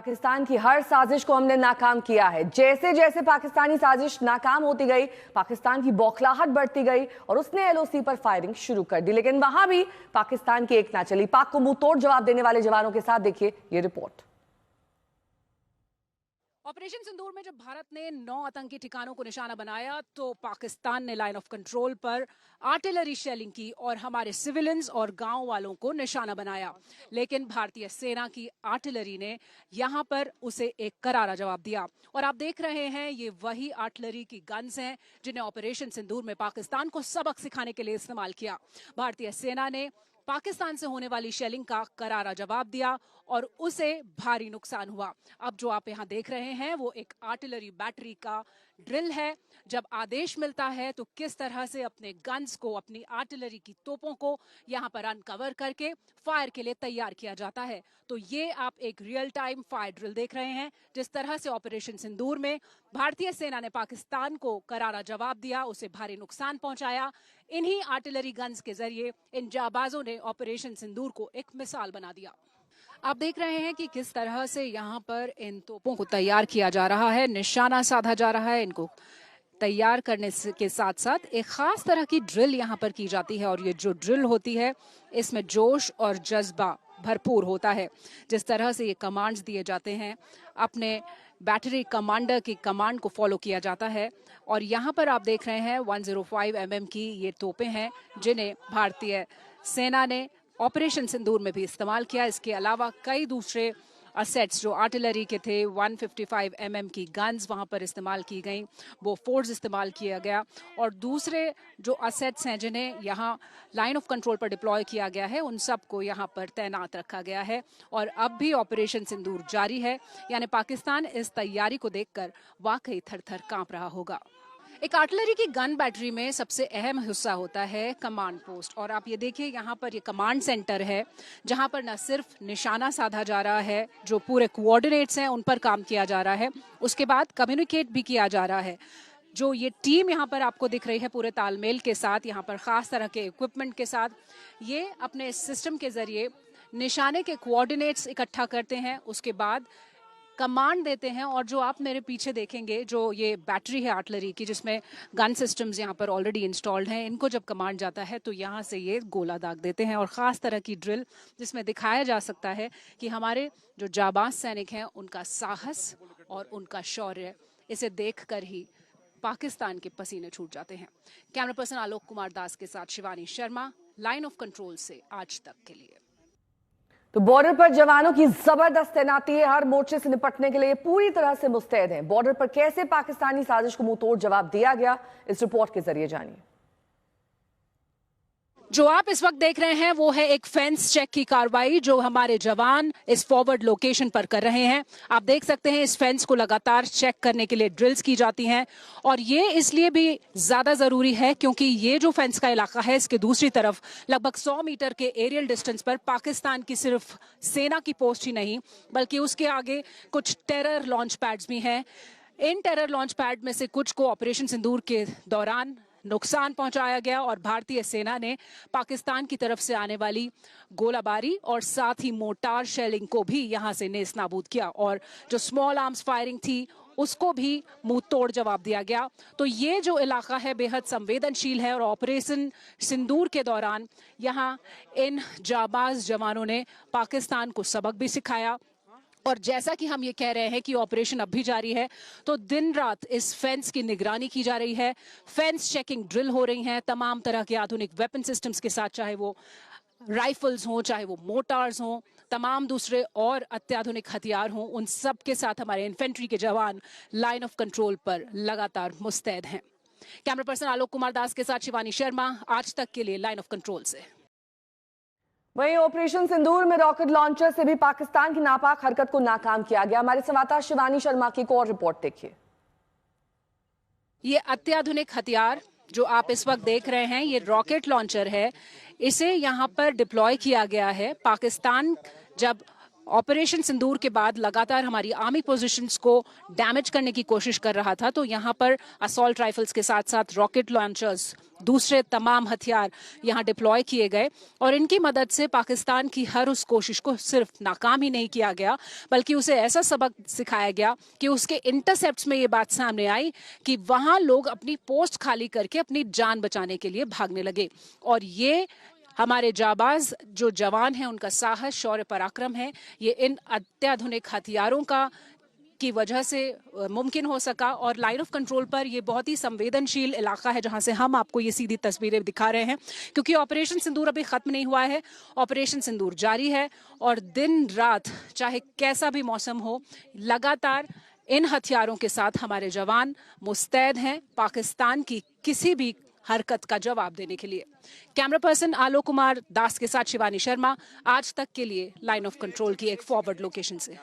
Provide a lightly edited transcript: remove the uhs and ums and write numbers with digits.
पाकिस्तान की हर साजिश को हमने नाकाम किया है। जैसे जैसे पाकिस्तानी साजिश नाकाम होती गई, पाकिस्तान की बौखलाहट बढ़ती गई और उसने एलओसी पर फायरिंग शुरू कर दी। लेकिन वहां भी पाकिस्तान की एक ना चली। पाक को मुंह तोड़ जवाब देने वाले जवानों के साथ देखिए ये रिपोर्ट। ऑपरेशन सिंदूर में जब भारत ने 9 आतंकी ठिकानों को निशाना बनाया तो पाकिस्तान ने लाइन ऑफ कंट्रोल पर आर्टिलरी शेलिंग की और हमारे सिविलियंस और गांव वालों को निशाना बनाया। लेकिन भारतीय सेना की आर्टिलरी ने यहां पर उसे एक करारा जवाब दिया। और आप देख रहे हैं ये वही आर्टिलरी की गन्स हैं जिन्हें ऑपरेशन सिंदूर में पाकिस्तान को सबक सिखाने के लिए इस्तेमाल किया। भारतीय सेना ने पाकिस्तान से होने वाली शेलिंग का करारा जवाब दिया और उसे भारी नुकसान हुआ। अब जो आप यहां देख रहे हैं वो एक आर्टिलरी बैटरी का ड्रिल है। जब आदेश मिलता है तो किस तरह से अपने गन्स को, अपनी आर्टिलरी की तोपों को यहां पर अनकवर करके फायर के लिए तैयार किया जाता है। तो ये आप एक रियल टाइम फायर ड्रिल देख रहे हैं। जिस तरह से ऑपरेशन सिंदूर में भारतीय सेना ने पाकिस्तान को करारा जवाब दिया, उसे भारी नुकसान पहुंचाया। इन्हीं आर्टिलरी गन्स के जरिए इन जाबाजों ने ऑपरेशन सिंदूर को एक मिसाल बना दिया। आप देख रहे हैं कि किस तरह से यहाँ पर इन तोपों को तैयार किया जा रहा है, निशाना साधा जा रहा है। इनको तैयार करने के साथ साथ एक खास तरह की ड्रिल यहाँ पर की जाती है और ये जो ड्रिल होती है इसमें जोश और जज्बा भरपूर होता है। जिस तरह से ये कमांड्स दिए जाते हैं, अपने बैटरी कमांडर की कमांड को फॉलो किया जाता है। और यहाँ पर आप देख रहे हैं 105 mm की ये तोपें हैं जिन्हें भारतीय सेना ने ऑपरेशन सिंदूर में भी इस्तेमाल किया। इसके अलावा कई दूसरे असेट्स जो आर्टिलरी के थे, 155 mm की गन्स वहां पर इस्तेमाल की गई, वो फोर्स इस्तेमाल किया गया। और दूसरे जो असेट्स हैं जिन्हें यहाँ लाइन ऑफ कंट्रोल पर डिप्लॉय किया गया है, उन सब को यहाँ पर तैनात रखा गया है। और अब भी ऑपरेशन सिंदूर जारी है, यानी पाकिस्तान इस तैयारी को देखकर वाकई थर थर कांप रहा होगा। एक आर्टिलरी की गन बैटरी में सबसे अहम हिस्सा होता है कमांड पोस्ट। और आप ये देखिए यहाँ पर ये कमांड सेंटर है जहाँ पर न सिर्फ निशाना साधा जा रहा है, जो पूरे कोऑर्डिनेट्स हैं उन पर काम किया जा रहा है, उसके बाद कम्युनिकेट भी किया जा रहा है। जो ये टीम यहाँ पर आपको दिख रही है पूरे तालमेल के साथ, यहाँ पर खास तरह के इक्विपमेंट के साथ, ये अपने सिस्टम के जरिए निशाने के कोऑर्डिनेट्स इकट्ठा करते हैं, उसके बाद कमांड देते हैं। और जो आप मेरे पीछे देखेंगे जो ये बैटरी है आर्टिलरी की, जिसमें गन सिस्टम्स यहाँ पर ऑलरेडी इंस्टॉल्ड हैं, इनको जब कमांड जाता है तो यहाँ से ये गोला दाग देते हैं। और ख़ास तरह की ड्रिल जिसमें दिखाया जा सकता है कि हमारे जो जाबाज सैनिक हैं उनका साहस और उनका शौर्य, इसे देखकर ही पाकिस्तान के पसीने छूट जाते हैं। कैमरा पर्सन आलोक कुमार दास के साथ Shivani Sharma, line of control से आज तक के लिए। तो बॉर्डर पर जवानों की जबरदस्त तैनाती है, हर मोर्चे से निपटने के लिए पूरी तरह से मुस्तैद हैं। बॉर्डर पर कैसे पाकिस्तानी साजिश को मुंहतोड़ जवाब दिया गया, इस रिपोर्ट के जरिए जानिए। जो आप इस वक्त देख रहे हैं वो है एक फेंस चेक की कार्रवाई जो हमारे जवान इस फॉरवर्ड लोकेशन पर कर रहे हैं। आप देख सकते हैं इस फेंस को लगातार चेक करने के लिए ड्रिल्स की जाती हैं। और ये इसलिए भी ज्यादा जरूरी है क्योंकि ये जो फेंस का इलाका है, इसके दूसरी तरफ लगभग 100 मीटर के एरियल डिस्टेंस पर पाकिस्तान की सिर्फ सेना की पोस्ट ही नहीं बल्कि उसके आगे कुछ टेरर लॉन्च पैड्स भी हैं। इन टेरर लॉन्च पैड में से कुछ को ऑपरेशन सिंदूर के दौरान नुकसान पहुंचाया गया और भारतीय सेना ने पाकिस्तान की तरफ से आने वाली गोलाबारी और साथ ही मोर्टार शेलिंग को भी यहां से नेस्त नाबूद किया। और जो स्मॉल आर्म्स फायरिंग थी उसको भी मुंह तोड़ जवाब दिया गया। तो ये जो इलाका है बेहद संवेदनशील है और ऑपरेशन सिंदूर के दौरान यहाँ इन जाबाज जवानों ने पाकिस्तान को सबक भी सिखाया। और जैसा कि हम ये कह रहे हैं कि ऑपरेशन अब भी जारी है, तो दिन रात इस फेंस की निगरानी की जा रही है। फेंस चेकिंग ड्रिल हो रही हैं तमाम तरह के आधुनिक वेपन सिस्टम्स के साथ, चाहे वो राइफल्स हों, चाहे वो मोटार्स हों, तमाम दूसरे और अत्याधुनिक हथियार हों, उन सब के साथ हमारे इन्फेंट्री के जवान लाइन ऑफ कंट्रोल पर लगातार मुस्तैद हैं। कैमरा पर्सन आलोक कुमार दास के साथ शिवानी शर्मा, आज तक के लिए लाइन ऑफ कंट्रोल से। वहीं ऑपरेशन सिंदूर में रॉकेट लॉन्चर से भी पाकिस्तान की नापाक हरकत को नाकाम किया गया। हमारे संवाददाता शिवानी शर्मा की एक और रिपोर्ट देखिए। ये अत्याधुनिक हथियार जो आप इस वक्त देख रहे हैं, ये रॉकेट लॉन्चर है। इसे यहाँ पर डिप्लॉय किया गया है। पाकिस्तान जब ऑपरेशन सिंदूर के बाद लगातार हमारी आर्मी पोजीशंस को डैमेज करने की कोशिश कर रहा था, तो यहाँ पर असॉल्ट राइफल्स के साथ साथ रॉकेट लॉन्चर्स, दूसरे तमाम हथियार यहाँ डिप्लॉय किए गए और इनकी मदद से पाकिस्तान की हर उस कोशिश को सिर्फ नाकाम ही नहीं किया गया, बल्कि उसे ऐसा सबक सिखाया गया कि उसके इंटरसेप्ट्स में ये बात सामने आई कि वहां लोग अपनी पोस्ट खाली करके अपनी जान बचाने के लिए भागने लगे। और ये हमारे जाबाज जो जवान हैं, उनका साहस, शौर्य, पराक्रम है, ये इन अत्याधुनिक हथियारों की वजह से मुमकिन हो सका। और लाइन ऑफ कंट्रोल पर ये बहुत ही संवेदनशील इलाका है जहां से हम आपको ये सीधी तस्वीरें दिखा रहे हैं, क्योंकि ऑपरेशन सिंदूर अभी खत्म नहीं हुआ है। ऑपरेशन सिंदूर जारी है और दिन रात चाहे कैसा भी मौसम हो, लगातार इन हथियारों के साथ हमारे जवान मुस्तैद हैं पाकिस्तान की किसी भी हरकत का जवाब देने के लिए। कैमरा पर्सन आलोक कुमार दास के साथ शिवानी शर्मा, आज तक के लिए लाइन ऑफ कंट्रोल की एक फॉरवर्ड लोकेशन से।